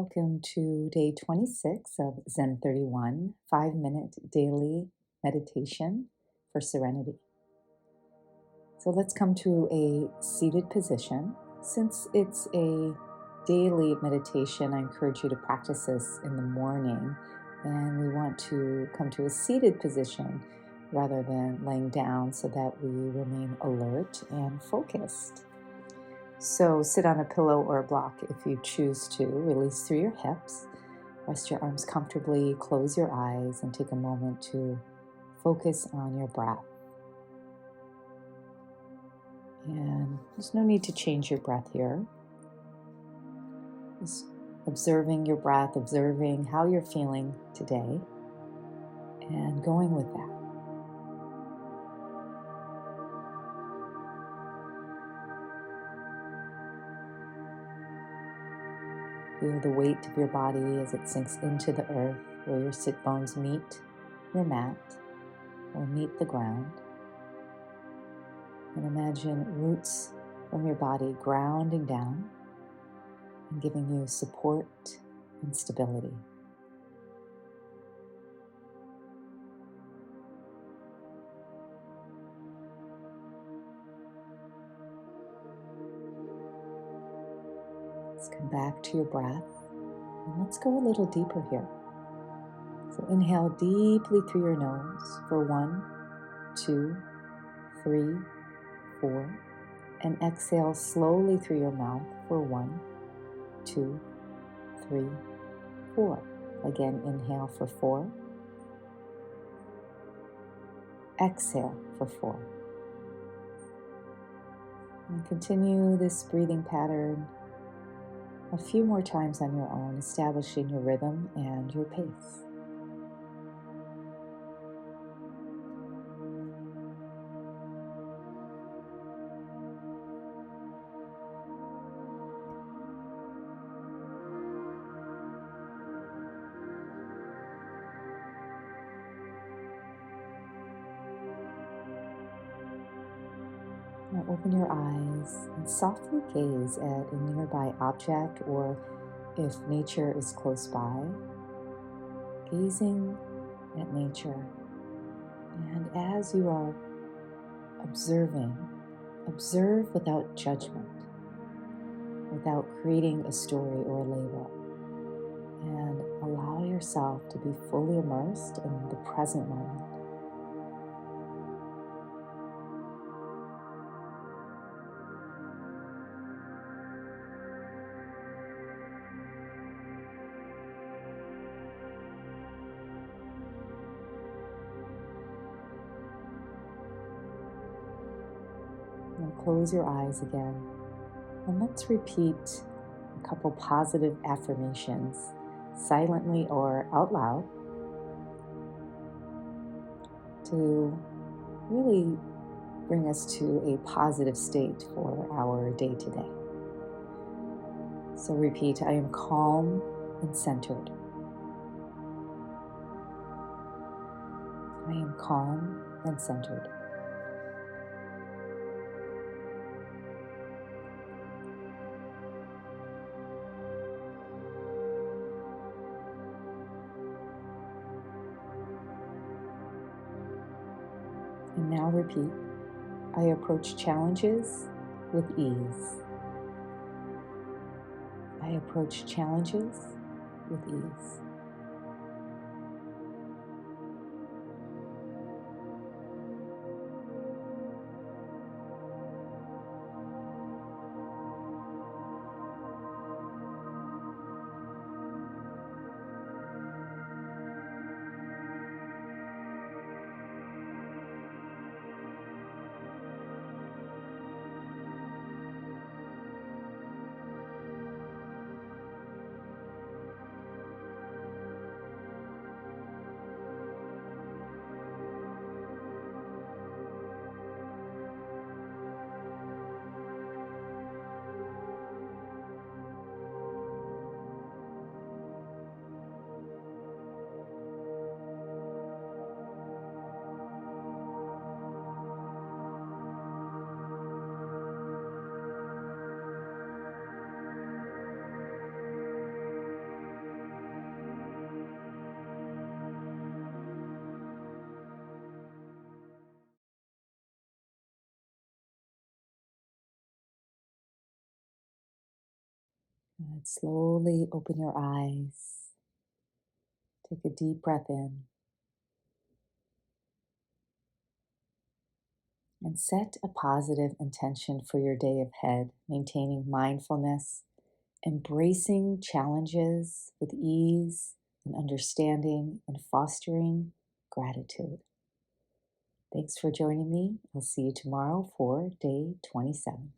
Welcome to day 26 of Zen31 5-minute daily meditation for serenity. So let's come to a seated position. Since it's a daily meditation, I encourage you to practice this in the morning, and we want to come to a seated position rather than laying down so that we remain alert and focused. So sit on a pillow or a block if you choose to. Release through your hips. Rest your arms comfortably. Close your eyes and take a moment to focus on your breath. And there's no need to change your breath here. Just observing your breath, observing how you're feeling today, and going with that. Feel the weight of your body as it sinks into the earth where your sit bones meet your mat or meet the ground. And imagine roots from your body grounding down and giving you support and stability. Let's come back to your breath and let's go a little deeper here. So inhale deeply through your nose for 1, 2, 3, 4, and exhale slowly through your mouth for 1, 2, 3, 4. Again, inhale for 4, exhale for 4. And continue this breathing pattern a few more times on your own, establishing your rhythm and your pace. Now open your eyes and softly gaze at a nearby object, or if nature is close by, gazing at nature. And as you are observing, observe without judgment, without creating a story or a label, and allow yourself to be fully immersed in the present moment. And close your eyes again, and let's repeat a couple positive affirmations, silently or out loud, to really bring us to a positive state for our day today. So repeat, I am calm and centered. I am calm and centered. And now repeat, I approach challenges with ease. I approach challenges with ease. And slowly open your eyes. Take a deep breath in. And set a positive intention for your day ahead, maintaining mindfulness, embracing challenges with ease and understanding, and fostering gratitude. Thanks for joining me. I'll see you tomorrow for day 27.